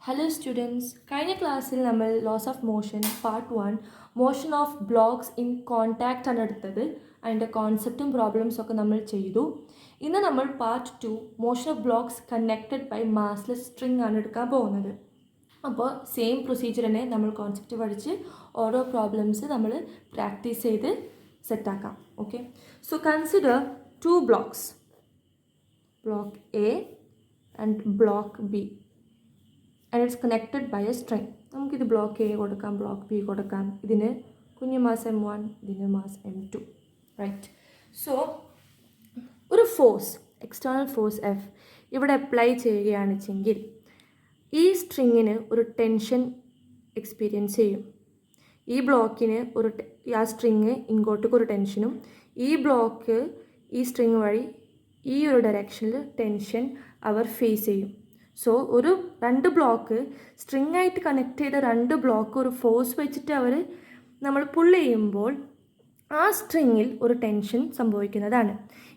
Hello students, കഴിഞ്ഞ ക്ലാസ്സിൽ നമ്മൾ laws of motion part 1 motion of blocks in contact ആണ് എടുത്തത്. അതിൻ്റെ കോൺസെപ്റ്റും പ്രോബ്ലംസും ഒക്കെ നമ്മൾ ചെയ്തു. ഇന്ന് നമ്മൾ part 2 motion of blocks connected by massless string ആണ് എടുക്കാൻ പോകുന്നത്. അപ്പോൾ സെയിം പ്രൊസീജിയർ തന്നെ നമ്മൾ കോൺസെപ്റ്റ് പഠിച്ച് ഓരോ പ്രോബ്ലംസ് നമ്മൾ പ്രാക്ടീസ് ചെയ്ത് സെറ്റാക്കാം. Okay, so consider 2 blocks, block A and block B. And it's connected by a string. നമുക്കിത് ബ്ലോക്ക് എ കൊടുക്കാം, ബ്ലോക്ക് ബി കൊടുക്കാം. ഇതിന് കുഞ്ഞു മാസ് M1, ഇതിന് മാസ് M2, റൈറ്റ്? സോ ഒരു ഫോഴ്സ്, എക്സ്റ്റേണൽ ഫോഴ്സ് F ഇവിടെ അപ്ലൈ ചെയ്യുകയാണെന്നുവെച്ചെങ്കിൽ ഈ സ്ട്രിങ്ങിന് ഒരു ടെൻഷൻ എക്സ്പീരിയൻസ് ചെയ്യും. ഈ ബ്ലോക്കിന് ആ സ്ട്രിങ് ഇങ്ങോട്ടേക്ക് ഒരു ടെൻഷനും, ഈ ബ്ലോക്ക് ഈ സ്ട്രിങ് വഴി ഈ ഒരു ഡയറക്ഷനിൽ ടെൻഷൻ അവർ ഫേസ് ചെയ്യും. സോ ഒരു 2 ബ്ലോക്ക് സ്ട്രിങ് ആയിട്ട് കണക്ട് ചെയ്ത 2 ബ്ലോക്ക് ഒരു ഫോഴ്സ് വെച്ചിട്ട് നമ്മൾ പുൾ ചെയ്യുമ്പോൾ ആ സ്ട്രിങ്ങിൽ ഒരു ടെൻഷൻ സംഭവിക്കുന്നതാണ്.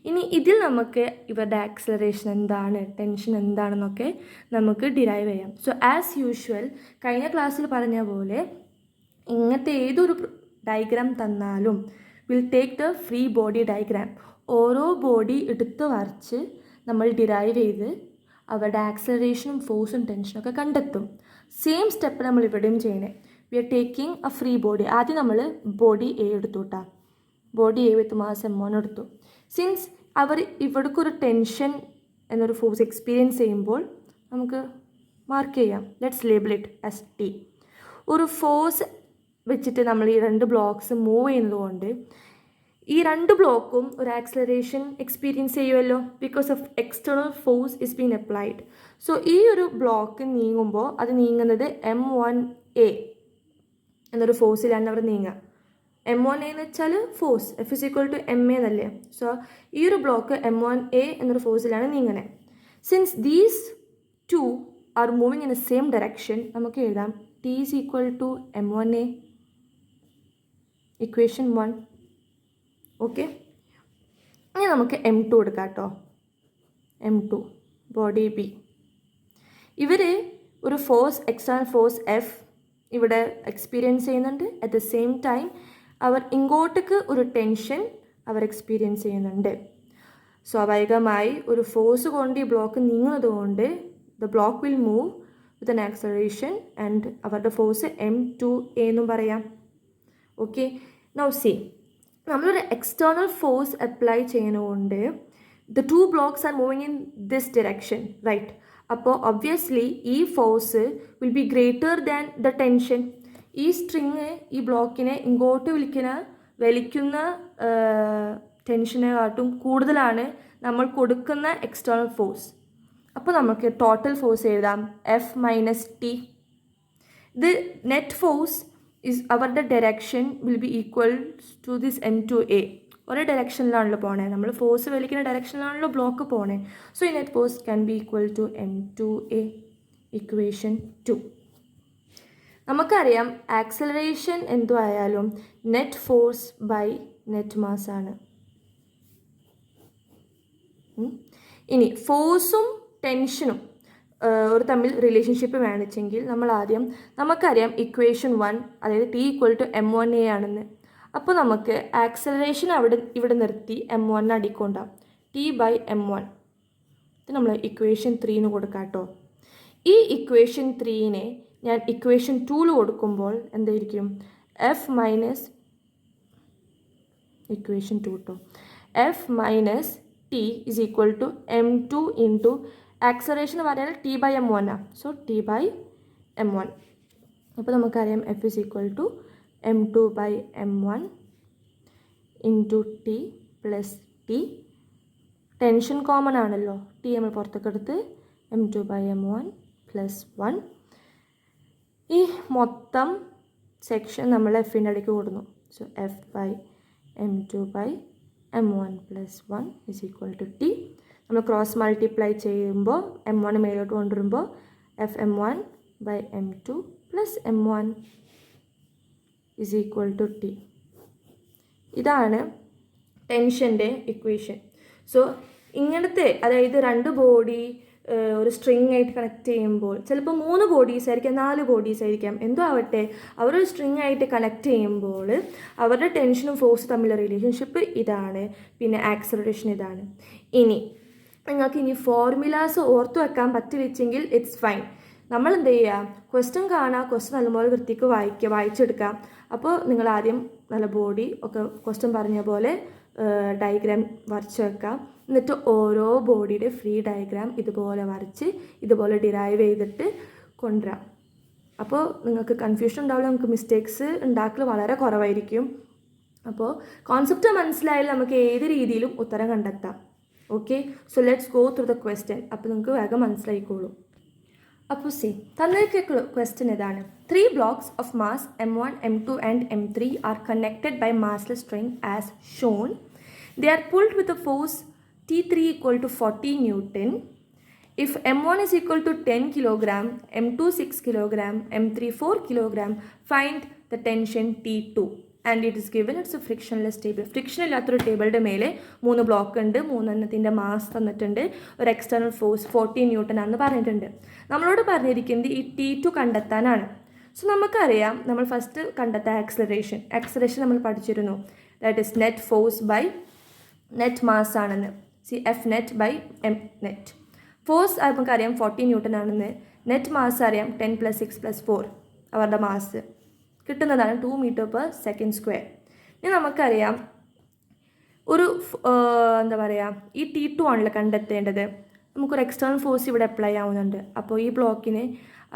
ഇനി ഇതിൽ നമുക്ക് ഇവരുടെ ആക്സലറേഷൻ എന്താണ്, ടെൻഷൻ എന്താണെന്നൊക്കെ നമുക്ക് ഡിറൈവ് ചെയ്യാം. സോ ആസ് യൂഷ്വൽ കഴിഞ്ഞ ക്ലാസ്സിൽ പറഞ്ഞ പോലെ ഇങ്ങനത്തെ ഏതൊരു ഡയഗ്രാം തന്നാലും will take the free body diagram. ഓരോ ബോഡി എടുത്ത് വരച്ച് നമ്മൾ ഡിറൈവ് ചെയ്ത് അവരുടെ ആക്സലറേഷനും ഫോഴ്സും ടെൻഷനൊക്കെ കണ്ടെത്തും. സെയിം സ്റ്റെപ്പ് നമ്മൾ ഇവിടെയും ചെയ്യണേ. We are taking a free body. ആദ്യം നമ്മൾ ബോഡി എ എടുത്തു കേട്ടോ. Body A with mass M1 എടുത്തു. സിൻസ് അവർ ഇവിടേക്കൊരു ടെൻഷൻ എന്നൊരു ഫോഴ്സ് എക്സ്പീരിയൻസ് ചെയ്യുമ്പോൾ നമുക്ക് മാർക്ക് ചെയ്യാം. Let's label it as T. ഒരു ഫോഴ്സ് വെച്ചിട്ട് നമ്മൾ ഈ 2 ബ്ലോക്സ് മൂവ് ചെയ്യുന്നത് കൊണ്ട് ഈ 2 ബ്ലോക്കും ഒരു ആക്സലറേഷൻ എക്സ്പീരിയൻസ് ചെയ്യുമല്ലോ, because of external force is been applied. So ഈ ഒരു ബ്ലോക്ക് നീങ്ങുമ്പോൾ അത് നീങ്ങുന്നത് M1A എന്നൊരു ഫോഴ്സിലാണ് അവർ നീങ്ങുക. M1A എന്ന് വെച്ചാൽ force, F is equal to MA എന്നല്ലേ. സോ ഈ ഒരു ബ്ലോക്ക് M1A എന്നൊരു ഫോഴ്സിലാണ് നീങ്ങുന്നത്. Since these 2 R moving in the same direction, നമുക്ക് എഴുതാം T is equal to M1A, equation 1. Okay, ഇനി നമുക്ക് M2 എടുക്കാം കേട്ടോ. M2 body B. ഇവർ ഒരു ഫോഴ്സ്, എക്സ്റ്റേണൽ ഫോഴ്സ് F ഇവിടെ എക്സ്പീരിയൻസ് ചെയ്യുന്നുണ്ട്. അറ്റ് ദ സെയിം ടൈം അവർ ഇങ്ങോട്ടേക്ക് ഒരു ടെൻഷൻ അവർ എക്സ്പീരിയൻസ് ചെയ്യുന്നുണ്ട്. സ്വാഭാവികമായി ഒരു ഫോഴ്സ് കൊണ്ട് ഈ ബ്ലോക്ക് നീങ്ങുന്നത് കൊണ്ട് the block will move with an acceleration and അവരുടെ ഫോഴ്സ് M2A എന്നും പറയാം. ഓക്കെ, നൗ സീ, നമ്മളൊരു എക്സ്റ്റേണൽ ഫോഴ്സ് അപ്ലൈ ചെയ്യുന്നതുകൊണ്ട് the 2 blocks are moving in this direction, right? അപ്പോൾ ഒബ്വിയസ്ലി ഈ force will be greater than the tension. ഈ string ഈ ബ്ലോക്കിനെ ഇങ്ങോട്ട് വലിക്കുന്ന ടെൻഷനെക്കാട്ടും കൂടുതലാണ് നമ്മൾ കൊടുക്കുന്ന എക്സ്റ്റേണൽ ഫോഴ്സ്. അപ്പോൾ നമുക്ക് ടോട്ടൽ ഫോഴ്സ് എഴുതാം F minus T. ഇത് നെറ്റ് ഫോഴ്സ് ഇസ് അവരുടെ direction will be equal to this M2A. ഒരേ ഡയറക്ഷനിലാണല്ലോ പോണേ, നമ്മൾ ഫോഴ്സ് വലിക്കുന്ന ഡയറക്ഷനിലാണല്ലോ ബ്ലോക്ക് പോണേ. സോ ഈ net force can be equal to M2A, equation 2. നമുക്കറിയാം ആക്സലറേഷൻ എന്തു ആയാലും net force by net mass ആണ്. ഇനി ഫോഴ്സും ടെൻഷനും ഒരു തമ്മിൽ റിലേഷൻഷിപ്പ് വേണിച്ചെങ്കിൽ നമുക്കറിയാം ഇക്വേഷൻ 1, അതായത് T ഈക്വൽ ടു M1A ആണെന്ന്. അപ്പോൾ നമുക്ക് ആക്സലറേഷൻ ഇവിടെ നിർത്തി M1 അടിക്കൊണ്ടാം. T ബൈ M1 ഇത് നമ്മൾ ഇക്വേഷൻ 3 കൊടുക്കാം കേട്ടോ. ഈ ഇക്വേഷൻ 3 ഞാൻ ഇക്വേഷൻ 2 കൊടുക്കുമ്പോൾ എന്തായിരിക്കും? F മൈനസ് ഇക്വേഷൻ 2 കേട്ടോ, F minus T is equal to M2 into acceleration പറഞ്ഞാൽ T ബൈ M1 ആണ്. So T by M1. അപ്പോൾ നമുക്കറിയാം F is equal to M2 by M1 into T plus T. Tension common ആണല്ലോ, T നമ്മൾ പുറത്തേക്ക് എടുത്ത് M2 by M1 plus 1. ഈ മൊത്തം സെക്ഷൻ നമ്മൾ Fൻ്റെ ഇടയ്ക്ക് കൊടുക്കുന്നു. So F by M2 by M1 plus 1 is equal to T. നമ്മൾ ക്രോസ് മൾട്ടിപ്ലൈ ചെയ്യുമ്പോൾ M1 മേലോട്ട് കൊണ്ടുവരുമ്പോൾ F M1 by M2 plus M1 is equal to T. ഇതാണ് ടെൻഷൻ്റെ ഇക്വേഷൻ. സോ ഇങ്ങനത്തെ, അതായത് 2 ബോഡി ഒരു സ്ട്രിങ് ആയിട്ട് കണക്ട് ചെയ്യുമ്പോൾ ചിലപ്പോൾ 3 ബോഡീസ് ആയിരിക്കാം, 4 ബോഡീസ് ആയിരിക്കാം, എന്തോ ആവട്ടെ, അവരൊരു സ്ട്രിങ് ആയിട്ട് കണക്ട് ചെയ്യുമ്പോൾ അവരുടെ ടെൻഷനും ഫോഴ്സും തമ്മിലുള്ള റിലേഷൻഷിപ്പ് ഇതാണ്, പിന്നെ ആക്സലറേഷൻ ഇതാണ്. ഇനി നിങ്ങൾക്ക് ഇനി ഫോർമുലാസ് ഓർത്തു വെക്കാൻ പറ്റി ഇറ്റ്സ് ഫൈൻ. നമ്മൾ എന്ത് ചെയ്യുക, ക്വസ്റ്റ്യൻ കാണുക, ക്വസ്റ്റ്യൻ നല്ലപോലെ വൃത്തിക്ക് വായിച്ചെടുക്കാം. അപ്പോൾ നിങ്ങൾ ആദ്യം നല്ല ബോഡി ഒക്കെ ക്വസ്റ്റ്യൻ പറഞ്ഞ പോലെ ഡയഗ്രാം വരച്ച് വെക്കാം. എന്നിട്ട് ഓരോ ബോഡിയുടെ ഫ്രീ ഡയഗ്രാം ഇതുപോലെ വരച്ച് ഇതുപോലെ ഡിറൈവ് ചെയ്തിട്ട് കൊണ്ടുവരാം. അപ്പോൾ നിങ്ങൾക്ക് കൺഫ്യൂഷൻ ഉണ്ടാവില്ല, നമുക്ക് മിസ്റ്റേക്സ് ഉണ്ടാക്കൽ വളരെ കുറവായിരിക്കും. അപ്പോൾ കോൺസെപ്റ്റ് മനസ്സിലായാലും നമുക്ക് ഏത് രീതിയിലും ഉത്തരം കണ്ടെത്താം. Okay, so let's go through the question. അപ്പോൾ നിങ്ങൾക്ക് വേഗം മനസ്സിലായിക്കോളൂ. അപ്പോൾ തന്നിരിക്കുന്ന ക്വസ്റ്റ്യൻ ഇതാണ്. 3 blocks of mass m1, m2 and m3 are connected by massless string as shown. They are pulled with a force T3 equal to 40 Newton. If m1 is equal to 10 kg, m2 6 kg, m3 4 kg, find the tension T2. And it is given it's a frictionless table. Friction ഇല്ലാത്തൊരു ടേബിളിൻ്റെ മേലെ 3 block ഉണ്ട്, 3 mass തന്നിട്ടുണ്ട്, ഒരു external force 40 newton ആണെന്ന് പറഞ്ഞിട്ടുണ്ട്. നമ്മളോട് പറഞ്ഞിരിക്കുന്നത് ഈ T2 കണ്ടെത്താനാണ്. സോ നമുക്കറിയാം, നമ്മൾ ഫസ്റ്റ് കണ്ടെത്താൻ ആക്സലറേഷൻ നമ്മൾ പഠിച്ചിരുന്നു. That is net force by net mass ആണെന്ന്. F net by M net. Force നമുക്കറിയാം 40 ന്യൂട്ടൺ ആണെന്ന്. നെറ്റ് മാസ് അറിയാം 10 + 6 + 4 അവരുടെ മാസ് കിട്ടുന്നതാണ് 2 m/s². ഇനി നമുക്കറിയാം ഒരു എന്താ പറയുക, ഈ T2 ആണല്ലോ കണ്ടെത്തേണ്ടത്. നമുക്കൊരു എക്സ്റ്റേണൽ ഫോഴ്സ് ഇവിടെ അപ്ലൈ ആവുന്നുണ്ട്. അപ്പോൾ ഈ ബ്ലോക്കിന്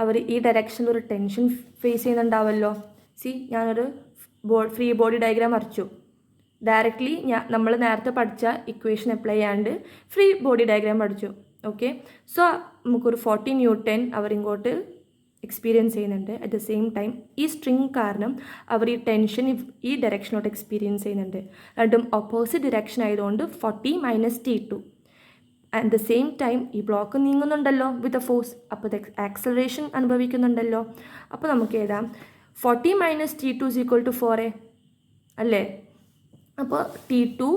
അവർ ഈ ഡയറക്ഷനിൽ ഒരു ടെൻഷൻ ഫേസ് ചെയ്യുന്നുണ്ടാവുമല്ലോ. ഞാനൊരു ഫ്രീ ബോഡി ഡയഗ്രാം വരച്ചു. ഡയറക്റ്റ്ലി നമ്മൾ നേരത്തെ പഠിച്ച ഇക്വേഷൻ അപ്ലൈ ചെയ്യാണ്ട് ഫ്രീ ബോഡി ഡയഗ്രാം പഠിച്ചു. ഓക്കെ, സോ നമുക്കൊരു 40 ന്യൂട്ടൺ അവർ ഇങ്ങോട്ട് എക്സ്പീരിയൻസ് ചെയ്യുന്നുണ്ട്. അറ്റ് ദ സെയിം ടൈം ഈ സ്ട്രിങ് കാരണം അവർ ഈ ടെൻഷൻ ഈ ഡയറക്ഷനോട്ട് എക്സ്പീരിയൻസ് ചെയ്യുന്നുണ്ട്. രണ്ടും ഓപ്പോസിറ്റ് ഡയറക്ഷൻ ആയതുകൊണ്ട് 40 - T2. At the same time ഈ ബ്ലോക്ക് നീങ്ങുന്നുണ്ടല്ലോ വിത്ത് എ ഫോഴ്സ്, അപ്പോൾ ഇത് ആക്സലറേഷൻ അനുഭവിക്കുന്നുണ്ടല്ലോ. അപ്പോൾ നമുക്ക് എഴുതാം 40 - T2 = 4 അല്ലേ. അപ്പോൾ T2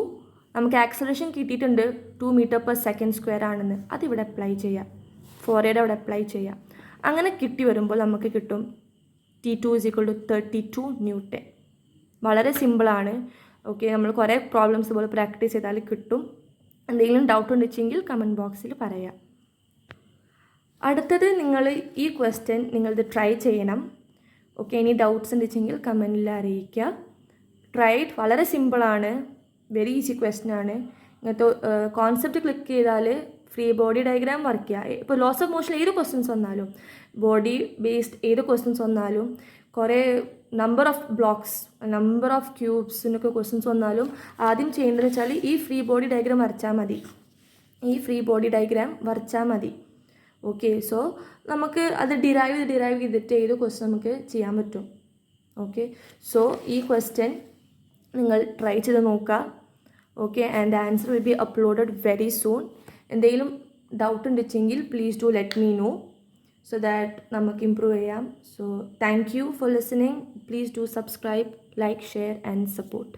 നമുക്ക് ആക്സലറേഷൻ കിട്ടിയിട്ടുണ്ട് 2 m/s² ആണെന്ന്. അതിവിടെ അപ്ലൈ ചെയ്യാം, 4യുടെ അവിടെ അപ്ലൈ ചെയ്യാം. അങ്ങനെ കിട്ടി വരുമ്പോൾ നമുക്ക് കിട്ടും T2 = 32 ന്യൂട്ടൺ. വളരെ സിമ്പിളാണ്. ഓക്കെ, നമ്മൾ കുറേ പ്രോബ്ലംസ് പോലെ പ്രാക്ടീസ് ചെയ്താൽ കിട്ടും. എന്തെങ്കിലും ഡൗട്ട് ഉണ്ടെങ്കിൽ കമൻറ്റ് ബോക്സിൽ പറയാം. അടുത്തത് നിങ്ങൾ ഈ ക്വസ്റ്റ്യൻ നിങ്ങളിത് ട്രൈ ചെയ്യണം. ഓക്കെ, ഇനി ഡൗട്ട്സ് ഉണ്ടെങ്കിൽ കമൻറ്റിൽ അറിയിക്കുക. Try it. വളരെ സിമ്പിളാണ്, വെരി ഈസി ക്വസ്റ്റ്യൻ ആണ്. ഇങ്ങനത്തെ കോൺസെപ്റ്റ് ക്ലിക്ക് ചെയ്താൽ ഫ്രീ ബോഡി ഡയഗ്രാം വർക്ക് ചെയ്യുക. ഇപ്പോൾ ലോസ് ഓഫ് മോഷൻ ഏത് ക്വസ്റ്റ്യൻസ് വന്നാലും, ബോഡി ബേസ്ഡ് ഏത് ക്വസ്റ്റ്യൻസ് വന്നാലും, കുറേ number of blocks, number of ക്യൂബ്സിനൊക്കെ ക്വസ്റ്റ്യൻസ് വന്നാലും ആദ്യം ചെയ്യേണ്ടതെന്ന് വെച്ചാൽ ഈ ഫ്രീ ബോഡി ഡയഗ്രാം വരച്ചാൽ മതി. ഓക്കെ, സോ നമുക്ക് അത് ഡിറൈവ് ചെയ്തിട്ട് ഏത് ക്വസ്റ്റ്യൻ നമുക്ക് ചെയ്യാൻ പറ്റും. ഓക്കെ, സോ ഈ ക്വസ്റ്റ്യൻ നിങ്ങൾ ട്രൈ ചെയ്ത് നോക്കുക. Okay, and answer will be uploaded very soon. എന്തെങ്കിലും ഡൗട്ട് ഉണ്ടെങ്കിൽ please do let me know so that നമുക്ക് ഇമ്പ്രൂവ് ചെയ്യാം. So thank you for listening. Please do subscribe, like, share and support.